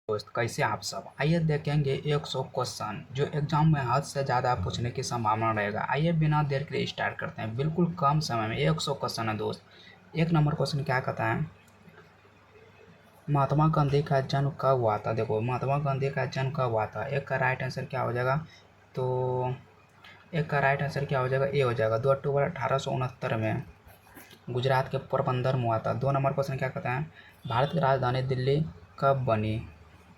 दोस्त कैसे आप सब। आइए देखेंगे 100 क्वेश्चन जो एग्जाम में हद से ज़्यादा पूछने की संभावना रहेगा। आइए बिना देर के लिए स्टार्ट करते हैं। बिल्कुल कम समय में 100 क्वेश्चन है दोस्त। एक नंबर क्वेश्चन क्या कहता है, महात्मा गांधी का जन्म कब हुआ था। देखो महात्मा गांधी का जन्म कब हुआ था। एक का राइट आंसर क्या हो जाएगा, तो एक का राइट आंसर क्या हो जाएगा, ए हो जाएगा। 2 अक्टूबर 1869 में गुजरात के पोरबंदर में हुआ था। 2 नंबर क्वेश्चन क्या कहता है, भारत की राजधानी दिल्ली कब बनी।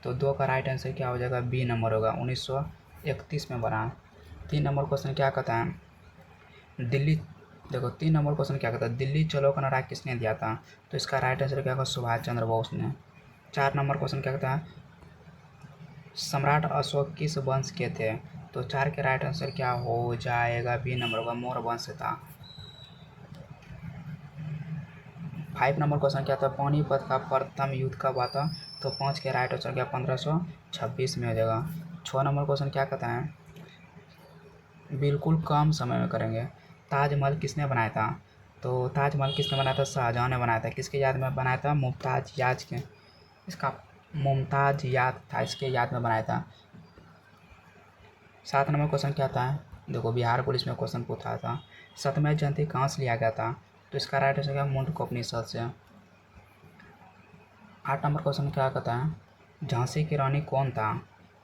तो 2 का राइट आंसर क्या हो जाएगा, बी नंबर होगा, 1931 में बना। 3 नंबर क्वेश्चन क्या कहता है, दिल्ली, देखो 3 नंबर क्वेश्चन क्या कहता है, दिल्ली चलो का नारा किसने दिया था। तो इसका राइट आंसर क्या होगा, सुभाष चंद्र बोस ने। 4 नंबर क्वेश्चन क्या कहता है, सम्राट अशोक किस वंश के थे। तो 4 के राइट आंसर क्या हो जाएगा, बी नंबर होगा, मौर्य वंश था। 5 नंबर क्वेश्चन क्या था, पानीपत का प्रथम युद्ध कब हुआ था। तो 5 के राइट आंसर क्या 1526 में हो जाएगा। 6 नंबर क्वेश्चन क्या कहता है, बिल्कुल कम समय में करेंगे, ताजमहल किसने बनाया था। तो ताजमहल किसने बनाया था, शाहजहां ने बनाया था। किसके याद में बनाया था, मुमताज याज के, इसका मुमताज याद था, इसके याद में बनाया था। 7 नंबर क्वेश्चन क्या था, देखो बिहार पुलिस में क्वेश्चन पूछा था, शतमें जयंती कहाँ से लिया गया था। तो इसका राइट आंसर क्या, मुंडकोपनिषद से। 8 नंबर क्वेश्चन क्या कहता है, झांसी की रानी कौन था।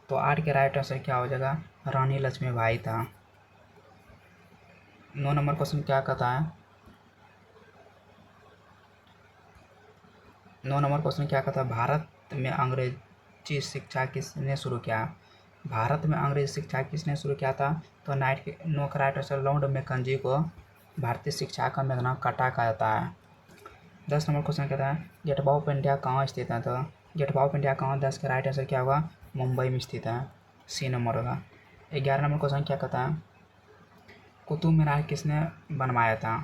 तो 8 के राइट आंसर क्या हो जाएगा, रानी लक्ष्मीबाई था। 9 नंबर क्वेश्चन क्या कहता है, 9 नंबर क्वेश्चन क्या कहता है, भारत में अंग्रेजी शिक्षा किसने शुरू किया। भारत में अंग्रेजी शिक्षा किसने शुरू किया था। तो 9 का राइट आंसर लॉर्ड मैकेंजी को भारतीय शिक्षा का मेघना कटा कहा जाता है। 10 नंबर क्वेश्चन कहता है, गेट वे ऑफ इंडिया कहाँ स्थित है। तो गेट वे ऑफ इंडिया कहाँ, 10 का राइट आंसर क्या होगा, मुंबई में स्थित है, सी नंबर होगा। 11 नंबर क्वेश्चन क्या कहता है, कुतुब मीनार किसने बनवाया था।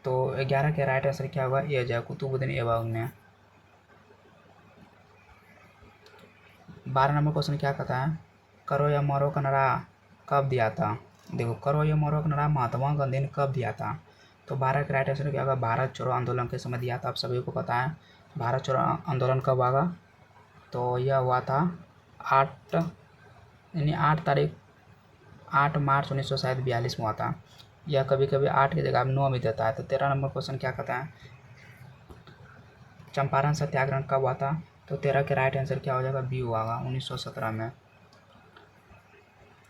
तो 11 के राइट आंसर क्या होगा, ये हो जाएगा, कुतुबुद्दीन ऐबक ने। 12 नंबर क्वेश्चन क्या कहता है, करो या मरो का नारा कब दिया था। देखो करो या मरो का नारा महात्मा गांधी ने कब दिया था। तो 12 का राइट आंसर क्या होगा, भारत छोड़ो आंदोलन के समय दिया था। आप सभी को पता है भारत छोड़ो आंदोलन कब हुआ, तो यह हुआ था 8 यानी 8 तारीख 8 मार्च 1942 में हुआ था। यह कभी कभी 8 की जगह 9 भी देता है। तो 13 नंबर क्वेश्चन क्या कहता है, चंपारण सत्याग्रह कब हुआ था। तो 13 के राइट आंसर क्या हो जाएगा, बी हुआ 1917 में।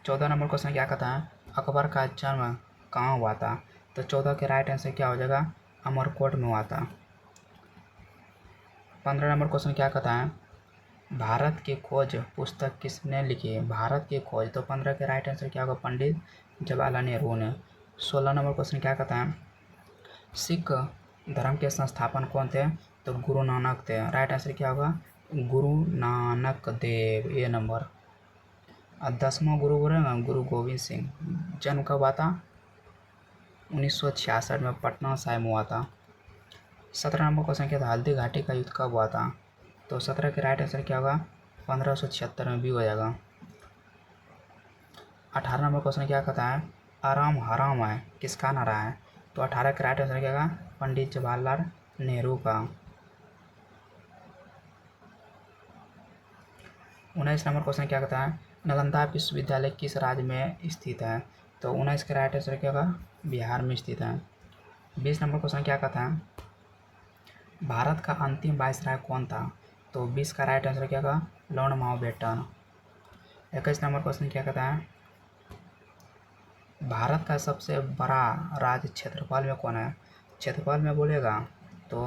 14 नंबर क्वेश्चन क्या कहता है, अकबर का जन्म कहाँ हुआ था। तो 14 के राइट आंसर क्या हो जाएगा, अमरकोट में हुआ था। 15 नंबर क्वेश्चन क्या कहता है, भारत की खोज पुस्तक किसने लिखी है। भारत की खोज, तो 15 के राइट आंसर क्या होगा, पंडित जवाहरलाल नेहरू ने। 16 नंबर क्वेश्चन क्या कहता है, सिख धर्म के संस्थापन कौन थे। तो गुरु नानक थे। राइट आंसर क्या होगा, गुरु नानक देव, ए नंबर। और 10वां गुरु बोलेगा गुरु गोविंद सिंह। जन्म कब हुआ था, 1966 में पटना साहिब में हुआ था। 17 नंबर क्वेश्चन क्या था, हल्दी घाटी का युद्ध कब हुआ था। तो 17 के राइट आंसर क्या होगा, 1576 में भी हो जाएगा। 18 नंबर क्वेश्चन क्या कहता है, आराम हराम है किसका नारा है। तो 18 का राइट आंसर क्या होगा, पंडित जवाहरलाल नेहरू का। 19 नंबर क्वेश्चन क्या कहता है, नालंदा विश्वविद्यालय किस राज्य में स्थित है। तो 19 का राइट आंसर क्या होगा, बिहार में स्थित है। 20 नंबर क्वेश्चन क्या कहता है, भारत का अंतिम वायसराय कौन था। तो 20 का राइट आंसर क्या होगा, लॉर्ड माउंटबेटन। 21 नंबर क्वेश्चन क्या कहता है, भारत का सबसे बड़ा राज्य क्षेत्रफल में कौन है। क्षेत्रफल में बोलेगा तो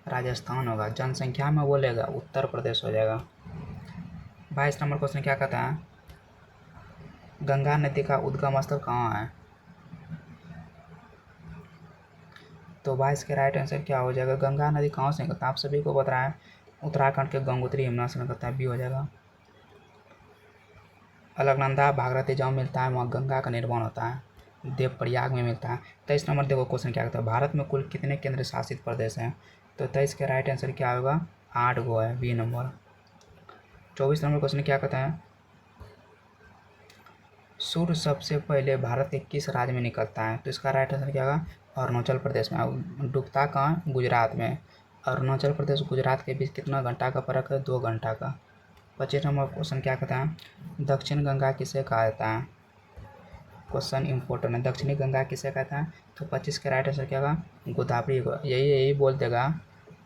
राजस्थान होगा, जनसंख्या में बोलेगा उत्तर प्रदेश हो जाएगा। 22 नंबर क्वेश्चन क्या कहता है, गंगा नदी का उद्गम स्थल कहाँ है। तो 22 के राइट आंसर क्या हो जाएगा, गंगा नदी कहाँ से निकलता है, आप सभी को बता रहा है उत्तराखंड के गंगोत्री यमुना से निकलता है, बी हो जाएगा। अलकनंदा भागीरथी जहाँ मिलता है वहाँ गंगा का निर्माण होता है, देवप्रयाग में मिलता है। 23 नंबर देखो क्वेश्चन क्या कहता है, भारत में कुल कितने केंद्र शासित प्रदेश हैं। तो 23 के राइट आंसर क्या होगा, 8 गो है, बी नंबर। 24 नंबर क्वेश्चन क्या कहता है, सूर्य सबसे पहले भारत के किस राज्य में निकलता है। तो इसका राइट आंसर क्या होगा, अरुणाचल प्रदेश में। डूबता कहाँ, गुजरात में। अरुणाचल प्रदेश गुजरात के बीच कितना घंटा का फर्क है, 2 घंटा का। 25 नंबर क्वेश्चन क्या कहता है, दक्षिण गंगा किसे कहा जाता है। क्वेश्चन इंपॉर्टेंट है, दक्षिणी गंगा किसे कहता है। तो 25 का राइट आंसर क्या होगा, गोदावरी को। यही बोल देगा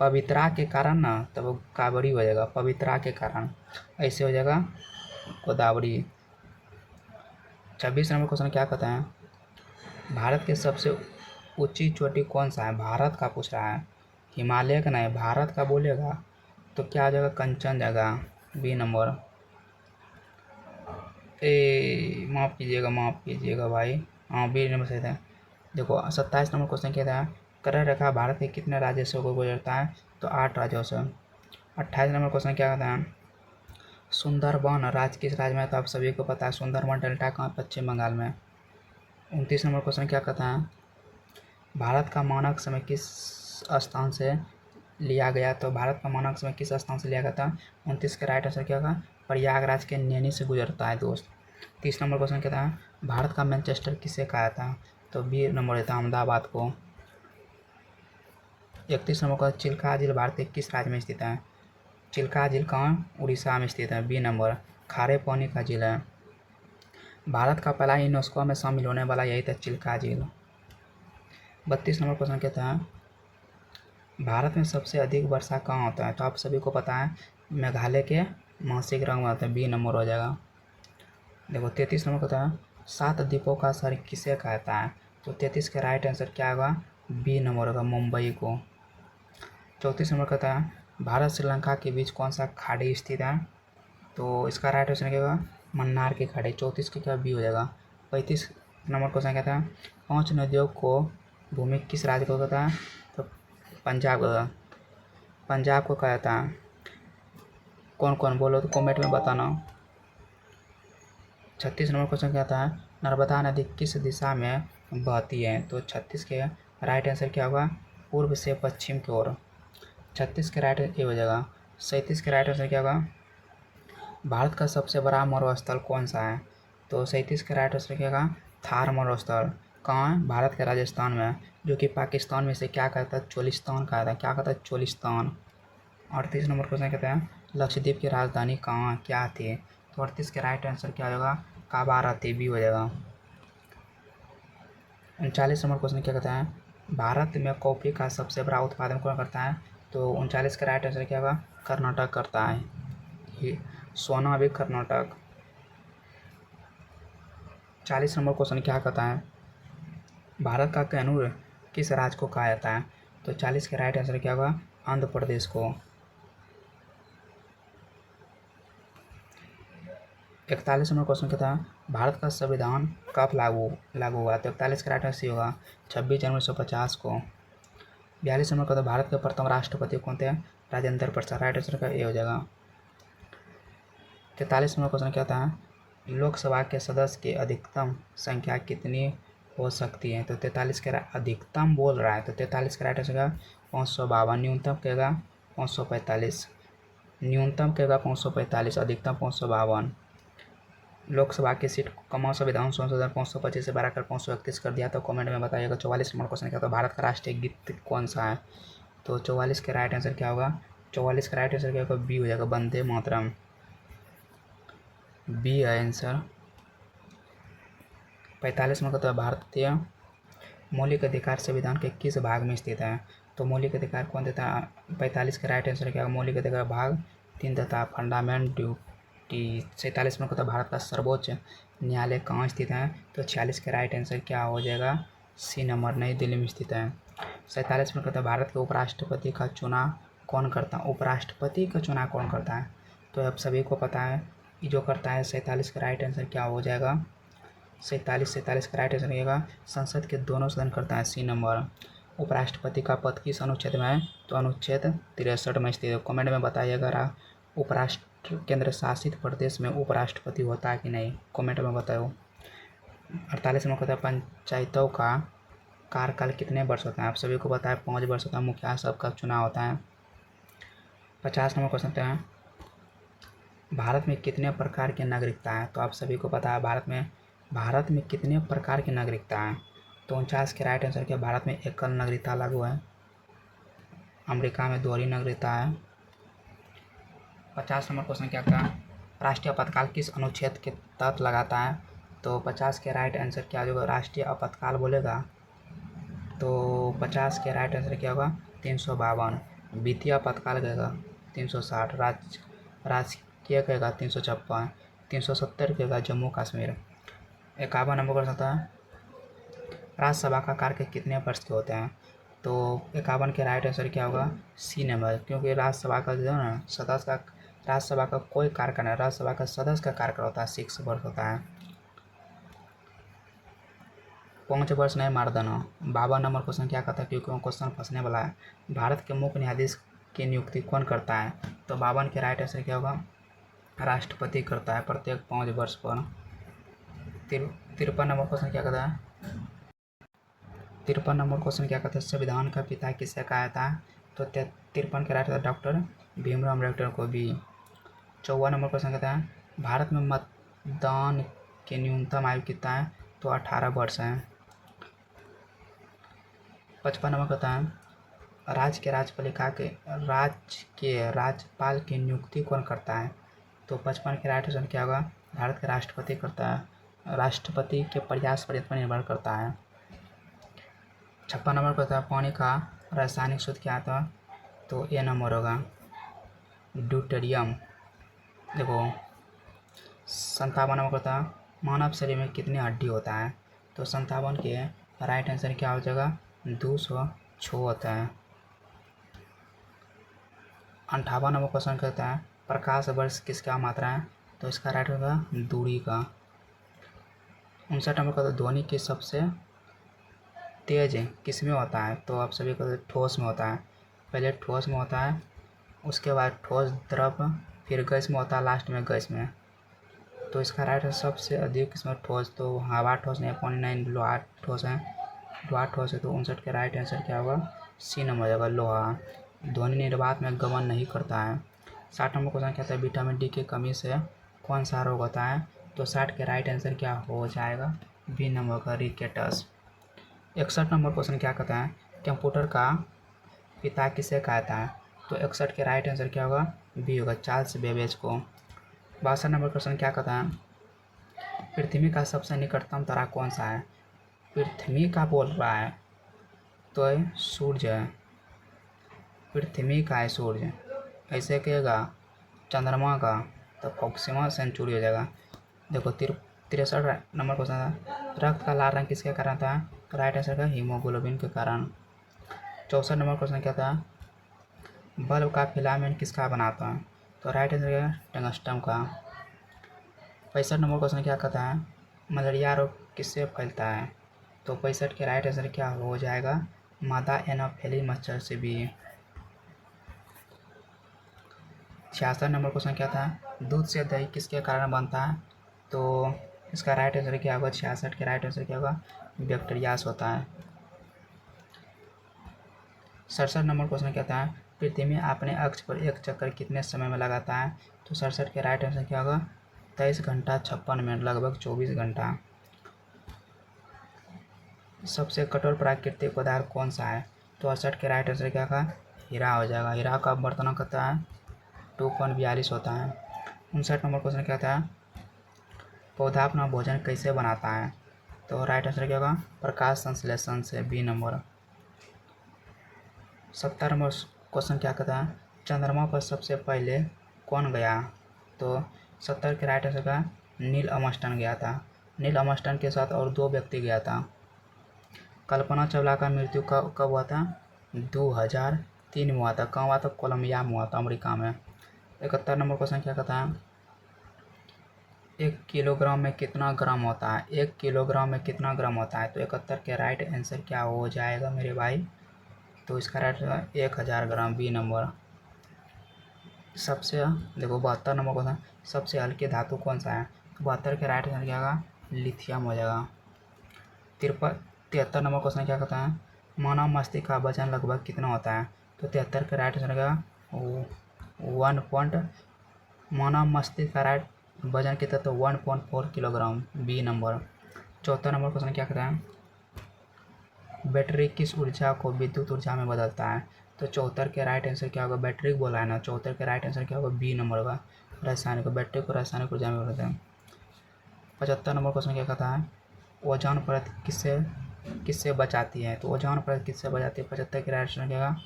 पवित्रा के कारण ना, तो वो काबरी हो जाएगा, पवित्रा के कारण, ऐसे हो जाएगा गोदावरी। 26 नंबर क्वेश्चन क्या कहता है, भारत के सबसे ऊंची चोटी कौन सा है। भारत का पूछ रहा है, हिमालय का नहीं, भारत का बोलेगा तो क्या आ जाएगा, कंचनजंगा, बी नंबर। माफ़ कीजिएगा भाई, हाँ बी नंबर सही था। देखो 27 नंबर क्वेश्चन क्या था, कर्क रेखा भारत के कितने राज्यों को गुजरता है। तो 8 राज्यों से। 28 नंबर क्वेश्चन क्या कहता है, सुंदरबन राज्य किस राज्य में। तो आप सभी को पता है सुंदरबन डेल्टा कहाँ, पश्चिम बंगाल में। 29 नंबर क्वेश्चन क्या कहता है, भारत का मानक समय किस स्थान से लिया गया। तो भारत का मानक समय किस स्थान से लिया गया था। 29 का राइट आंसर क्या होगा, प्रयागराज के नैनी से गुजरता है दोस्त। 30 नंबर क्वेश्चन कहता है, भारत का मैनचेस्टर किसे कहा था। तो बी नंबर देता है अहमदाबाद को। 31 नंबर का, चिल्का झील भारत के किस राज्य में स्थित है। चिल्का झील कहाँ, उड़ीसा में स्थित है, बी नंबर। खारे पानी का झील है। भारत का पहला यूनेस्को में शामिल होने वाला यही था, चिल्का झील। 32 नंबर क्वेश्चन कहता है, भारत में सबसे अधिक वर्षा कहाँ होता है। तो आप सभी को पता है मेघालय के मासिक रंग में होता है, बी नंबर हो जाएगा। देखो 33 नंबर कहता है, 7 द्वीपों का शहर किसे कहता है। तो 33 का राइट आंसर क्या होगा, बी नंबर होगा, मुंबई को। 34 नंबर कहता है, भारत श्रीलंका के बीच कौन सा खाड़ी स्थित है। तो इसका राइट आंसर क्या होगा, मन्नार की खाड़ी। 34 की क्या, बी हो जाएगा। 35 नंबर क्वेश्चन कहता है, 5 नदियों को भूमि किस राज्य को कहता है। तो पंजाब को कहा जाता है। कौन कौन बोलो तो कमेंट में बताना। 36 नंबर क्वेश्चन कहता है, नर्मदा नदी किस दिशा में बहती है। तो 36 के राइट आंसर क्या होगा, पूर्व से पश्चिम की ओर। 36 के राइट ये हो जाएगा। 37 के राइट आंसर क्या होगा, भारत का सबसे बड़ा मरुस्थल कौन सा है। तो 37 के राइट आंसर क्या होगा, थार मरुस्थल। कहाँ है, भारत के राजस्थान में, जो कि पाकिस्तान में से क्या कहता है, चोलिस्तान कहता है। क्या कहता है, चोलिस्तान। 38 नंबर क्वेश्चन कहता है, लक्षद्वीप की राजधानी कहाँ क्या थी। तो 38 के राइट आंसर क्या होगा, काबारा थी, बी हो जाएगा। 39 नंबर क्वेश्चन क्या कहता है, भारत में कॉफ़ी का सबसे बड़ा उत्पादन कौन करता है। तो 39 का राइट आंसर क्या होगा, कर्नाटक करता है, ये सोना भी कर्नाटक। 40 नंबर क्वेश्चन क्या कहता है, भारत का कैनूर किस राज्य को कहा जाता है। तो 40 के राइट आंसर क्या होगा, आंध्र प्रदेश को। 41 नंबर क्वेश्चन कहता है, भारत का संविधान कब लागू हुआ। तो 41 का राइट आंसर होगा 26 जनवरी 1950 को। 42 नंबर कहता है, भारत के प्रथम राष्ट्रपति कौन थे, राजेंद्र प्रसाद। राइट आंसर का ए हो जाएगा। 43 नंबर क्वेश्चन कहता है, लोकसभा के सदस्य की अधिकतम संख्या कितनी हो सकती है। तो 43 का अधिकतम बोल रहा है, तो 43 का राइट आंसर का 552। न्यूनतम कहेगा 545, न्यूनतम कहेगा 545, अधिकतम 552। लोकसभा की सीट कमा संविधान संशोधन 525 से बढ़ाकर 531 कर दिया। तो कमेंट में बताइएगा। 44 नंबर क्वेश्चन क्या था, भारत का राष्ट्रीय गीत कौन सा है। तो 44 का राइट आंसर क्या होगा, 44 का राइट आंसर क्या होगा, बी हो जाएगा, वंदे मातरम, बी है आंसर। 45 नंबर का, भारतीय मौलिक अधिकार संविधान के किस भाग में स्थित है। तो मौलिक अधिकार कौन देता है। 45 का राइट आंसर क्या होगा, मौलिक अधिकार भाग 3 देता है, फंडामेंट ड्यूटी। 47 नंबर का, भारत का सर्वोच्च न्यायालय कहाँ स्थित है। तो 46 का राइट आंसर क्या हो जाएगा, सी नंबर, नई दिल्ली में स्थित है। 47 नंबर का, भारत के उपराष्ट्रपति का चुनाव कौन करता है। उपराष्ट्रपति का चुनाव कौन करता है। तो अब सभी को पता है ये जो करता है। 47 का राइट आंसर क्या हो जाएगा, 47 का राइट आंसर रहेगा, संसद के दोनों सदन करता है, सी नंबर। उपराष्ट्रपति का पद किस अनुच्छेद में है। तो अनुच्छेद 63 में स्थित है। कमेंट में बताइएगा, उपराष्ट्र केंद्र शासित प्रदेश में उपराष्ट्रपति होता है कि नहीं, कमेंट में बताओ। 48 में कहता है, पंचायतों का कार्यकाल कितने वर्ष होता है। आप सभी को पता है 5 वर्ष होता है, मुखिया सबका चुनाव होता है। 50 नंबर क्वेश्चन है, भारत में कितने प्रकार की नागरिकता है। तो आप सभी को पता है भारत में कितने प्रकार की नागरिकता है। तो 49 के राइट आंसर क्या, भारत में एकल नागरिकता लागू है, अमेरिका में दोहरी नागरिकता है, 50 नंबर क्वेश्चन क्या था, राष्ट्रीय आपातकाल किस अनुच्छेद के तहत लगाता है? तो 50 के राइट आंसर क्या हो जाएगा, राष्ट्रीय आपातकाल बोलेगा तो 50 के राइट आंसर क्या होगा, 352। वित्तीय आपातकाल कहेगा 360, राजकीय कहेगा 356, 370 कहेगा जम्मू कश्मीर। 51 नंबर क्वेश्चन था, राज्यसभा का कार्य कितने वर्ष के होते हैं? तो 51 के राइट आंसर क्या होगा, सी नंबर, क्योंकि राज्यसभा का जो है ना सदस्य का, राज्यसभा का कोई कार्यकाल नहीं, राज्यसभा का सदस्य का कार्यकाल होता है 6 वर्ष होता है, 5 वर्ष नहीं मार देना। 52 नंबर क्वेश्चन क्या कहता है, क्योंकि क्वेश्चन फंसने वाला है, भारत के मुख्य न्यायाधीश की नियुक्ति कौन करता है? तो 52 के राइट आंसर क्या होगा, राष्ट्रपति करता है प्रत्येक 5 वर्ष पर। 53 नंबर क्वेश्चन क्या कहता है, 53 नंबर क्वेश्चन क्या कहता है, संविधान का पिता किसे कहा था? तो 53 के right answer doctor Bhimrao Ambedkar को भी। 54 नंबर क्वेश्चन कहता है, भारत में मतदान की न्यूनतम आयु कितना है? तो 18 वर्ष है। 55 नंबर कहता है, राज्य के राज्यपाल की नियुक्ति कौन करता है? तो 55 के राइट आंसर क्या होगा, भारत के राष्ट्रपति करता है, राष्ट्रपति के प्रयास पर निर्भर करता है। 56 नंबर कहता है, पानी का रासायनिक सूत्र क्या था? तो ए नंबर होगा, ड्यूटेरियम। देखो 57 नंबर कहता है, मानव शरीर में कितनी हड्डी होता है? तो 57 के राइट आंसर क्या हो जाएगा, 206 होता है। 58 नंबर क्वेश्चन कहता है, प्रकाश वर्ष किसका मात्रा है? तो इसका राइट होगा दूरी का। 59 नंबर कहता है, ध्वनि की सबसे तेज किस में होता है? तो आप सभी को ठोस में होता है, पहले ठोस में होता है, उसके बाद ठोस द्रव, फिर गैस में होता है, लास्ट में गैस में। तो इसका राइट है सबसे अधिक इसमें ठोस, तो हवा ठोस नहीं, पानी नहीं, लोहा ठोस है, लोहा ठोस है। तो 59 के राइट आंसर क्या होगा, सी नंबर होगा लोहा। ध्वनि निर्वात में गमन नहीं करता है। 60 नंबर क्वेश्चन कहता है, विटामिन डी की कमी से कौन सा रोग होता है? तो 60 के राइट आंसर क्या हो जाएगा, बी नंबर का रिकेटस। 61 नंबर क्वेश्चन क्या कहता है, कंप्यूटर का पिता किसे कहता है? तो 61 के राइट आंसर क्या होगा, बी होगा, चार्ल्स बेबेज को। 62 नंबर क्वेश्चन क्या कहता है, पृथ्वी का सबसे निकटतम तारा कौन सा है? पृथ्वी का बोल रहा है तो सूर्य है, पृथ्वी का है सूर्य, ऐसे कहेगा चंद्रमा का तो प्रोक्सिमा सेंचुरी हो जाएगा। देखो 63 नंबर क्वेश्चन था, रक्त का लाल रंग किसके कारण था? राइट आंसर का हीमोग्लोबिन के कारण। 64 नंबर क्वेश्चन क्या था, बल्ब का फिलामेंट किसका बनाता है? तो राइट आंसर क्या, टंगस्टन का। 65 नंबर क्वेश्चन क्या कहता है, मलेरिया रोग किससे फैलता है? तो 65 के राइट आंसर क्या हो जाएगा, मादा एनोफेली मच्छर से भी। 66 नंबर क्वेश्चन क्या था, दूध से दही किसके कारण बनता है? तो इसका राइट आंसर क्या होगा, 66 के राइट आंसर क्या होगा, बैक्टीरियास होता है। 67 नंबर क्वेश्चन कहता है, पृथ्वी अपने अक्ष पर एक चक्कर कितने समय में लगाता है? तो 67 के राइट आंसर क्या होगा, 23 घंटा 56 मिनट, लगभग 24 घंटा। सबसे कठोर प्राकृतिक पदार्थ कौन सा है? तो 68 के राइट आंसर क्या होगा, हीरा हो जाएगा। हीरा का बर्तनों कहता है 2.42 होता है। 59 नंबर क्वेश्चन क्या था, पौधा अपना भोजन कैसे बनाता है? तो राइट आंसर क्या होगा, प्रकाश संश्लेषण से, बी नंबर। 70 नंबर क्वेश्चन क्या कहता है, चंद्रमा पर सबसे पहले कौन गया? तो 70 के राइट आंसर का नील आर्मस्ट्रांग गया था। नील आर्मस्ट्रांग के साथ और 2 व्यक्ति गया था। कल्पना चावला का मृत्यु कब हुआ था? 2003 में हुआ था। कहाँ हुआ था? कोलंबिया में हुआ था, अमेरिका में। 71 नंबर क्वेश्चन क्या कहता है, 1 किलोग्राम में कितना ग्राम होता है? 1 किलोग्राम में कितना ग्राम होता है? तो 71 के राइट आंसर क्या हो जाएगा मेरे भाई, तो इसका राइट 1000 ग्राम, बी नंबर। सबसे देखो 72 नंबर क्वेश्चन, सबसे हल्की धातु कौन सा है? 72 के राइट आंसर क्या होगा, लिथियम हो जाएगा। 73 नंबर क्वेश्चन क्या कहता है, मानव मस्तिष्क का वजन लगभग कितना होता है? तो 73 के राइट आंसर का 1 मानव मस्तिष्क का राइट वजन कितना, तो 1.4 kilogram, B number. 74 number question क्या कहता है, बैटरी किस ऊर्जा को विद्युत ऊर्जा में बदलता है? तो 74 के राइट आंसर क्या होगा, बैटरी बोला है ना, 74 के राइट आंसर क्या होगा, बी नंबर होगा, रासायनिक। बैटरी को रासायनिक ऊर्जा में बोलते हैं। 75 नंबर क्वेश्चन क्या कहता है, ओजोन परत किससे किससे बचाती है, तो ओजोन परत किससे बचाती है, 75 के राइट आंसर क्या होगा,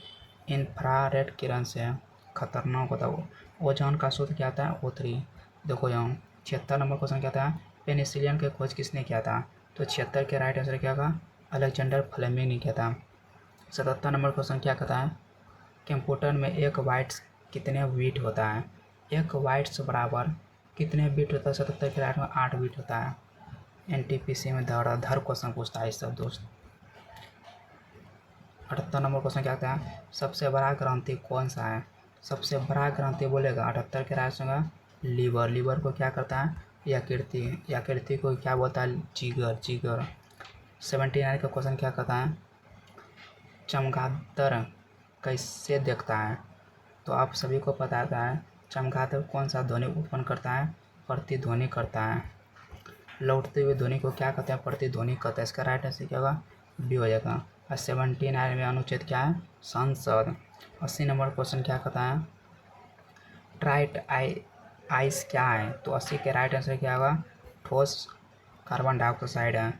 इंफ्रारेड किरण से, खतरनाक होता है वो। ओजोन का सूत्र क्या था, O3। देखो यहाँ 76 नंबर क्वेश्चन क्या था, पेनिसिलिन की खोज किसने किया था, तो 76 के राइट आंसर क्या होगा, अलेक्जेंडर फ्लेमिंग ने किया था। 77 नंबर क्वेश्चन क्या कहता है, कंप्यूटर में एक बाइट्स कितने बीट होता है, एक बाइट्स बराबर कितने बीट होता है, 77 के राइट में 8 बीट होता है। NTPC में धर क्वेश्चन पूछता है इस सब दोस्त। 78 नंबर क्वेश्चन क्या कहता है, सबसे बड़ा ग्रंथि कौन सा है, सबसे बड़ा ग्रंथि बोलेगा 78 के राइट होगा लीवर। लीवर को क्या करता है, यकृति। यकृति को क्या बोलता है, जिगर। जिगर। 79 का क्वेश्चन क्या कहता है, चमगादड़ कैसे देखता है, तो आप सभी को पता है चमगादड़ कौन सा ध्वनि उत्पन्न करता है, प्रतिध्वनि करता है। लौटते हुए ध्वनि को क्या कहते हैं, प्रतिध्वनि कहते हैं। इसका राइट आंसर क्या होगा, बी हो जाएगा। और 79 में अनुच्छेद क्या है, संसद। 80 नंबर क्वेश्चन क्या कहता है, ट्राइट आइस क्या है, तो 80 के राइट आंसर क्या होगा, ठोस कार्बन डाइऑक्साइड है।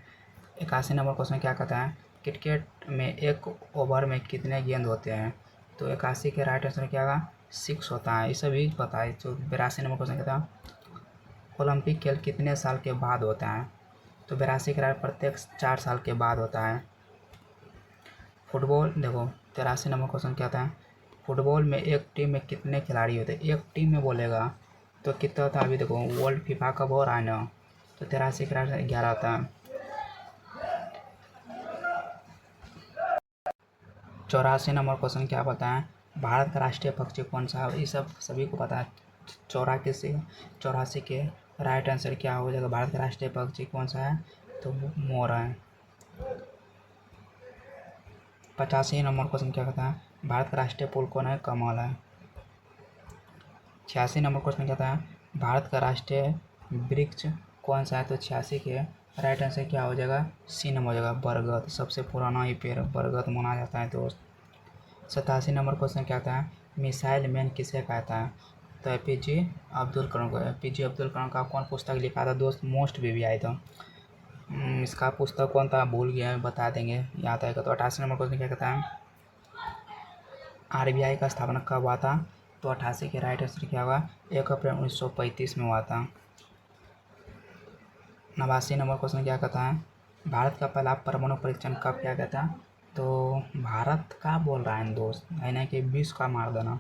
81 नंबर क्वेश्चन क्या कहता है, क्रिकेट में एक ओवर में कितने गेंद होते हैं, तो 81 के राइट आंसर क्या होगा, 6 होता है। इसे भी पता है। तो 82 नंबर क्वेश्चन कहता है, ओलंपिक खेल कितने साल के बाद होता है, तो 82 के राइट प्रत्येक 4 साल के बाद होता है। फुटबॉल देखो 83 नंबर क्वेश्चन क्या था, फुटबॉल में एक टीम में कितने खिलाड़ी होते हैं, एक टीम में बोलेगा तो कितना होता है, अभी देखो वर्ल्ड फीफा कब हो रहा है ना, तो 83 के राइट 11 होता है। 84 नंबर क्वेश्चन क्या पता है, भारत का राष्ट्रीय पक्षी कौन सा है, ये सब सभी को पता है। 84 के राइट आंसर क्या हो जाएगा, भारत का राष्ट्रीय पक्षी कौन सा है, तो मोर है। 85 नंबर क्वेश्चन क्या कहता है, भारत का राष्ट्रीय फूल कौन है, कमल है। 86 नंबर क्वेश्चन कहता है, भारत का राष्ट्रीय वृक्ष कौन सा है, तो 86 के राइट आंसर क्या हो जाएगा, सी नंबर हो जाएगा, बरगद। सबसे पुराना ही पेड़ बरगद माना जाता है दोस्त। 87 नंबर क्वेश्चन क्या कहता है, मिसाइल मैन किसे कहता है, तो APJ अब्दुल कलाम को। APJ अब्दुल कलाम का कौन पुस्तक लिखा था दोस्त, मोस्ट भी आई था। इसका पुस्तक कौन था, भूल गया, बता देंगे, याद आएगा। तो 88 नंबर क्वेश्चन क्या कहता है, RBI का स्थापना कब हुआ था, तो 88 के राइट आंसर क्या होगा, 1 अप्रैल 1935 में हुआ था। 89 नंबर क्वेश्चन क्या कहता है, भारत का पहला परमाणु परीक्षण कब किया गया था, तो भारत का बोल रहा है दोस्त, है ना कि 20 का मार देना।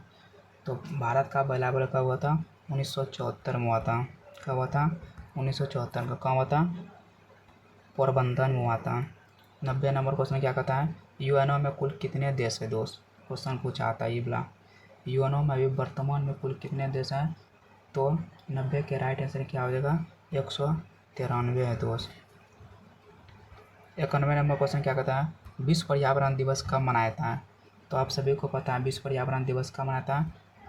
तो भारत का पहला बल कब हुआ था, 1974 में हुआ था। कब हुआ था, 1974 का। कहाँ हुआ था, पोरबंदर में हुआ था। 90 नंबर क्वेश्चन क्या कहता है, यूएनओ में कुल कितने देश है दोस्त, क्वेश्चन पूछा आता है ये बोला, यूएनओ में अभी वर्तमान में कुल कितने देश हैं, तो 90 के राइट आंसर क्या हो जाएगा, 193 है दोस्त। 91 नंबर क्वेश्चन क्या कहता है, विश्व पर्यावरण दिवस कब मनाया था, तो आप सभी को पता है विश्व पर्यावरण दिवस कब मनाया था,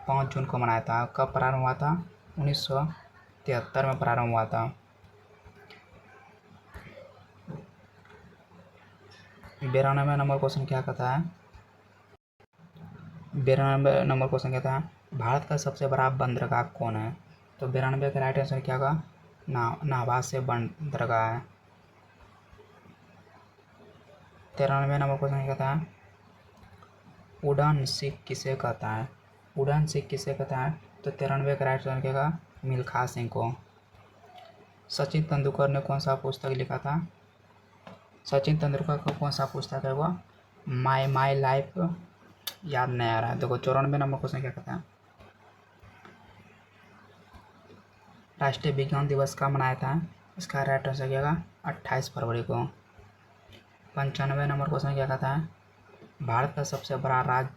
5 जून को मनाया था। कब प्रारंभ हुआ था, 1973 में प्रारंभ हुआ था। 92 नंबर क्वेश्चन क्या कहता है, 92 नंबर क्वेश्चन कहता है, भारत का सबसे बड़ा बंदरगाह कौन है, तो 92 का राइट आंसर क्या होगा, नाभासे बंदरगाह है। 93 नंबर क्वेश्चन कहता है, उड़ान सिख किसे कहता है, उड़ान सिख किसे कहता है, तो 93 का राइट आंसर क्या होगा, मिल्खा सिंह को। सचिन तेंदुलकर ने कौन सा पुस्तक लिखा था, सचिन तेंदुलकर का कौन सा पुस्तक है वो, माई लाइफ, याद नहीं आ रहा है। देखो 94 नंबर क्वेश्चन क्या कहता है, राष्ट्रीय विज्ञान दिवस कब मनाया था, इसका राइट आंसर क्या होगा, 28 फरवरी को। 95 नंबर क्वेश्चन क्या कहता है, भारत का सबसे बड़ा राज्य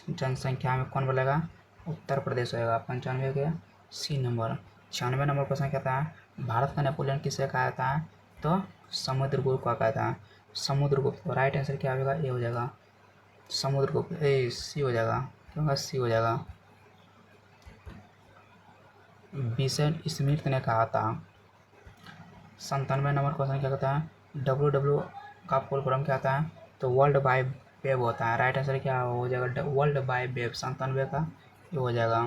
जनसंख्या में कौन बोलेगा, उत्तर प्रदेश होगा। 95 के सी नंबर। 96 नंबर क्वेश्चन कहता है, भारत का नेपोलियन किसे कहा जाता है, तो समुद्रगुप्त को कहता है। समुद्रगुप्त। राइट आंसर क्या होगा, ए हो जाएगा, समुद्रगुप्त। सी हो जाएगा, क्योंकि सी हो जाएगा। विंसेंट स्मिथ ने कहा था। 97 नंबर क्वेश्चन क्या कहता है, WW का फुल फॉर्म क्या आता है, तो वर्ल्ड वेब होता है। राइट आंसर क्या हो जाएगा वर्ल्ड वाइड वेब 97 का ये हो जाएगा।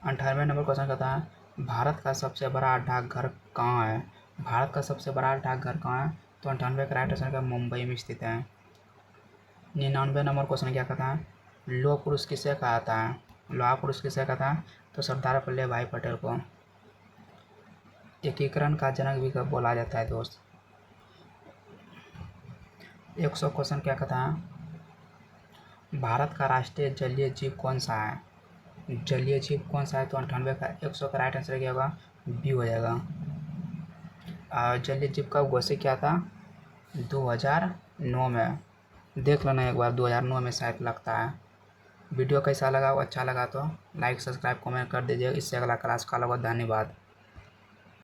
98 नंबर क्वेश्चन कहता है भारत का सबसे बड़ा डाकघर कहाँ है। भारत का सबसे बड़ा डाकघर कहाँ है, तो 98 का राइट आंसर क्या मुंबई में स्थित है। 99 नंबर क्वेश्चन क्या कहता है लौह पुरुष किसे कहा जाता है। लौह पुरुष किसे कहता है, तो सरदार वल्लभ भाई पटेल को। एकीकरण का जनक भी बोला जाता है दोस्त। 100 क्वेश्चन क्या कहता है भारत का राष्ट्रीय जलीय जीव कौन सा है। जलीय जीव कौन सा है, तो 98 का 100 का राइट आंसर क्या होगा बी हो जाएगा। जलीय जीव का घोषित क्या था 2009 में, देख लेना एक बार 2009 में शायद लगता है। वीडियो कैसा लगा, अच्छा लगा तो लाइक सब्सक्राइब कमेंट कर दीजिए। इससे अगला क्लास का लगभग धन्यवाद।